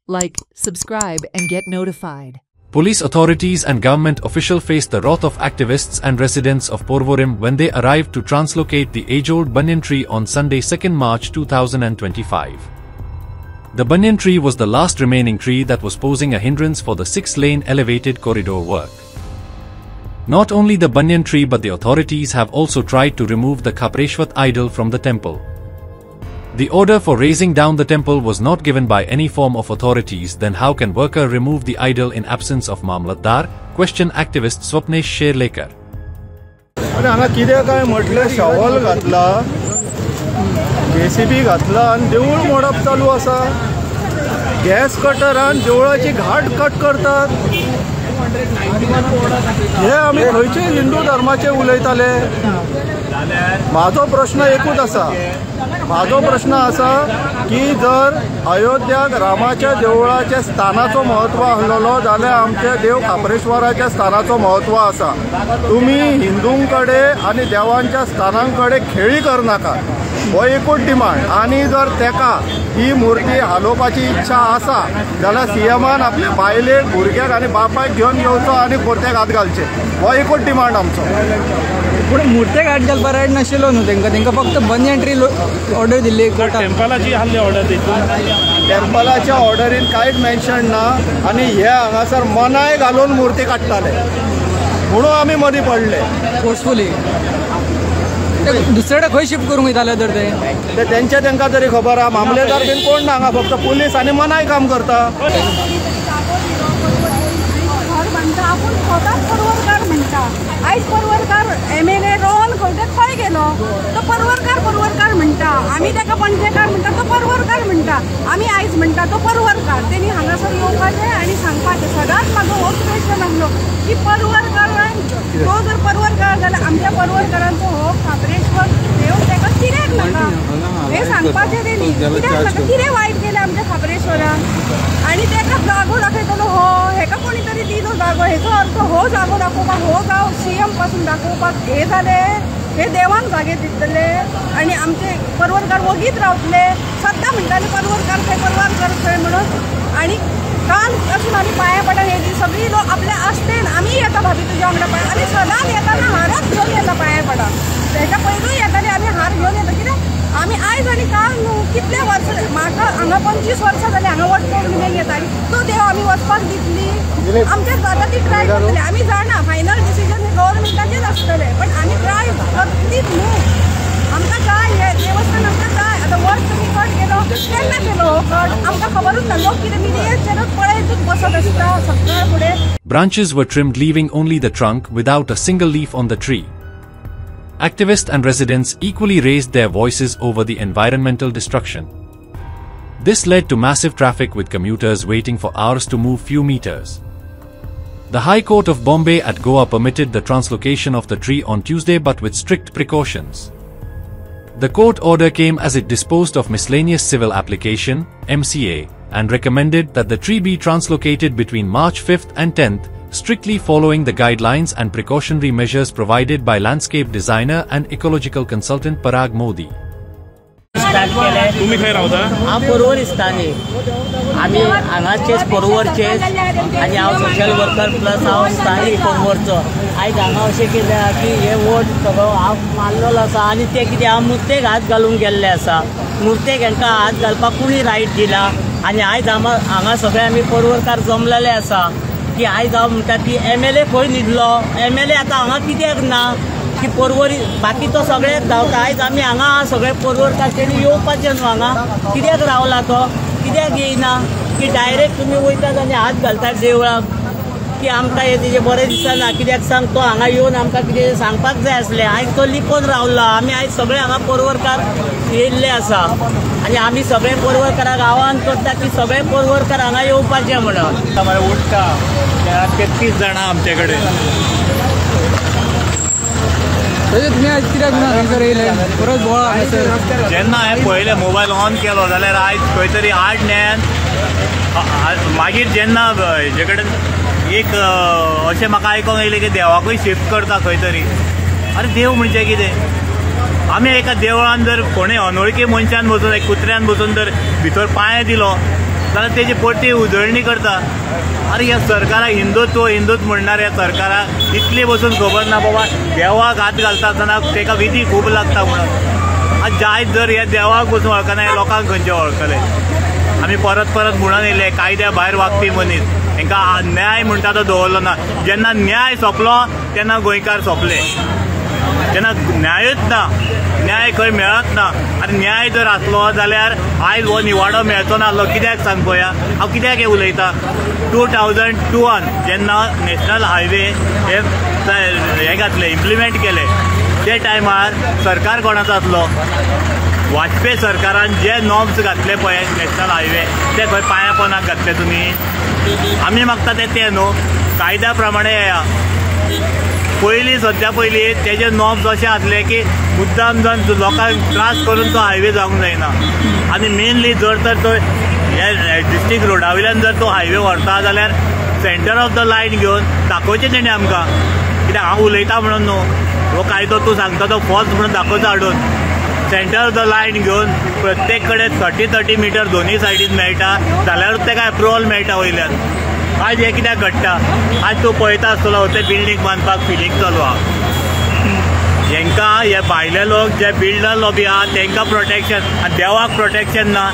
like, subscribe and get notified. Police authorities and government officials faced the wrath of activists and residents of Porvorim when they arrived to translocate the age-old banyan tree on Sunday 2 March 2025. The banyan tree was the last remaining tree that was posing a hindrance for the 6-lane elevated corridor work. Not only the banyan tree but the authorities have also tried to remove the Khapreshwar idol from the temple. The order for raising down the temple was not given by any form of authorities. Then how can worker remove the idol in absence of Mamlatdar? Question activist Swapnesh Sherlekar. हांगा कितें काय म्हटलें shovel घातला, JCB घातला आनी देवूळ मोडप चालू आसा. गॅस कटरान देवळाची घाट कट करतात. हे आमी खंयचे हिंदू धर्माचे उलयताले. म्हाजो प्रश्न एकूच आसा. म्हाजो प्रश्न असा की जर अयोध्याक रामाच्या देवळाच्या स्थानाचो महत्व आसलो जाल्यार आमच्या देव खापरेश्वराच्या स्थानाचो महत्व आसा. तुम्ही हिंदूंकडे आणि देवांच्या स्थानांकडे खेळी करनाका, हो एकूच डिमांड. आणि जर तेका ही मूर्ती हालोवपाची इच्छा आसा जाल्यार सीएमान आपल्या बायलेक भुरग्याक आणि बापायक घेवन येवचो आणि कोर्टाक हात घालचे, हो एकूच डिमांड आमचो. पूण मुर्तेक हात घालपाक रायट नाशिल्लो न्हू तेंका फक्त बनियन ट्री ऑर्डर दिल्ली. टेम्पलाची आहली ऑर्डर दिली. टेम्पलाच्या ऑर्डरीन कांयच मेन्शन ना आणि हे हांगासर मनाय घालून मुर्ती काडटाले म्हणून आमी मदीं पडले फोर्सफुली. दुसरे कडेन खंय शिफ्ट करूंक वयताले तर ते तेंका तरी खबर आहा. मामलेदार बीन कोण ना हांगा, फक्त पुलीस आनी मनाय काम करता. आयज परवरकार MLA रोहन खंय खंय गेलो तो परवरकार म्हणटा. आमी ताका पंचकार म्हणटा, तो परवरकार म्हणटा. आमी आयज म्हणटा तो परवरकार. तेणी हांगासर येवपाचें आनी सांगपाचें. सदांच म्हाजो होच प्रश्न आसलो की परवरकारान तो जर परवरकार जाल्यार आमच्या परवरकारांचो हो खापरेश्वर देव ताका कित्याक नाका हें सांगपाचें तेणी. कित्याक नाका, कितें वायट केलें आमच्या खापरेश्वरान आनी ताका जागो दाखयतलो हो. हेका कोणी तरी दिलो जागो. हेचो अर्थ हो जागो दाखोवपाक, हो गांव CM पासून दाखोवपाक हे जाले. हे देवाक जागे दितले आनी आमचे परवरकार वगीत रावतले. सद्दां म्हणटाले परवरकार खंय म्हणून. आनी काल पासून आमी पांया पडून येयली सगळीं लोक आपल्या आसतेन आमी येता भाभी तुज्या वांगडा पांय. आमी सदांच येताना हारच घेवन येता पांया पडा. तेच्या पयलूय येताले आमी हार घेवन येता. कित्याक आमी आयज आनी काल न्हू कितले वर्स. म्हाका हांगा 25 वर्सां जालीं हांगा वट पौर्णिमेक येता आनी तो देव आमी वचपाक दितली. आमच्याक जाता ती ट्राय करतले. आमी जाणा फायनल डिसिजन हे गव्हर्मेंटाचेच आसतले पण आमी ट्राय करतलीच न्हू. आमकां जाय हे देवस्थान आमकां जाय. आतां वर्स तुमी कट केलो केन्ना केलो हो कट आमकां खबरूच ना. लोक कितें मिडियाचेरूच पळयतूच बसत आसता सगळ्या फुडें. Branches were trimmed, leaving only the trunk without a single leaf on the tree. Activists and residents equally raised their voices over the environmental destruction. This led to massive traffic with commuters waiting for hours to move few meters. The High Court of Bombay at Goa permitted the translocation of the tree on Tuesday but with strict precautions. The court order came as it disposed of miscellaneous civil application (MCA) and recommended that the tree be translocated between March 5th and 10th, strictly following the guidelines and precautionary measures provided by landscape designer and ecological consultant Parag Modi. तुम्ही खंय रावता? हांव परवर इस्तानी. आमी हांगाचेच परवरचेच आनी हांव social worker plus हांव स्थानीक परवरचो. आयज हांगा अशें कितें आहा की हे वोट सगळो हांव मारलेलो आसा आनी ते कितें हांव मुर्तेक हात घालूंक गेल्ले आसा. मुर्तेक हांकां हात घालपाक कोणी रायट दिला आनी आयज हांगा सगळे आमी परवरकार जमलेले आसा की आयज हांव म्हणटा की MLA खंय न्हिदलो. MLA आतां हांगा कित्याक ना की परवर बाकी तो सगळ्याक धांवता. आयज आमी हांगा सगळे परवरकार तेणी येवपाचें न्हू. हांगा कित्याक रावला तो, कित्याक येयना की डायरेक्ट तुमी वयतात आनी हात घालतात देवळाक की आमकां हे तेजें बरें दिसना. कित्याक सांग तो हांगा येवन आमकां कितें सांगपाक जाय आसलें. आयज तो लिपोवन रावला. आमी आयज सगळे हांगा परवरकार येयल्ले आसा आनी आमी सगळे परवरकाराक आव्हान करता की सगळे परवरकार हांगा येवपाचें म्हणून. उठता 33 जाणां आमचे कडेन. तुम्ही आज कित्याक ना थंयसर येयले परत बोळा. जेन्ना हांवें पळयलें मोबायल ऑन केलो जाल्यार आयज खंय तरी 8 न्यान मागीर जेन्ना हेजे कडेन एक अशें म्हाका आयकोंक येयलें की देवाकूय शिफ्ट करता खंय तरी. अरे देव म्हणजे कितें? आमी एका देवळान जर कोणें अनवळखी मनशान बसून एक कुत्र्यान बसून जर भितर पांय दिलो जाल्यार तेजी परती उजळणी करता. अरे ह्या सरकाराक हिंदूच म्हणणाऱ्या सरकाराक इतली बसून खबर ना बाबा देवाक हात घालता आसतना ताका विधी खूब लागता म्हणून. आज जायत जर ह्या देवाक बसून वळखना हे लोकांक खंयचे वळखले. आमी परत म्हणून येयले कायद्या भायर वागपी मनीस, हांकां न्याय म्हणटा तो दवरलो ना. जेन्ना न्याय सोंपलो तेन्ना गोंयकार सोंपले. जेन्ना न्यायूच ना, न्याय खंय मेळत ना, आनी न्याय जर आसलो जाल्यार आयज हो निवाडो मेळचो नासलो. कित्याक सांग पळोवया, हांव कित्याक हें उलयतां. 2002 जेन्ना नॅशनल हायवे हे घातले, इम्प्लिमेंट केले, ते टायमार सरकार कोणाचो आसलो? वाजपेयी सरकारान जे नॉर्म्स घातले पळय नॅशनल हायवे ते खंय पांया पोंदाक घातले तुमी. आमी मागता ते न्हू, कायद्या प्रमाणे येया. पयलीं तेजे नॉर्म्स अशे आसले की मुद्दाम जावन लोकांक त्रास करून तो हायवे जावंक जायना. आनी मेनली जर तर तो हे डिस्ट्रिक्ट रोडा वयल्यान जर तो हायवे व्हरता जाल्यार सेंटर ऑफ द लायन घेवन दाखोवचें तेणी आमकां. कित्याक हांव उलयतां म्हणून न्हू, हो कायदो तूं सांगता तो फॉल्स म्हणून दाखोवचो हाडून. सेंटर ऑफ द लायन घेवन प्रत्येक कडेन 30 मिटर दोनी सायडीन मेळटा जाल्यारूच तेका एप्रुवल मेळटा वयल्यान. आज हे कित्याक घडटा? आज तूं पळयता आसतलो ते बिल्डींग बांदपाक फिलींग चालू आहा. हांकां हे भायले लोक जे बिल्डर लॉबी आहा तांकां प्रोटेक्शन, आनी देवाक प्रोटेक्शन ना.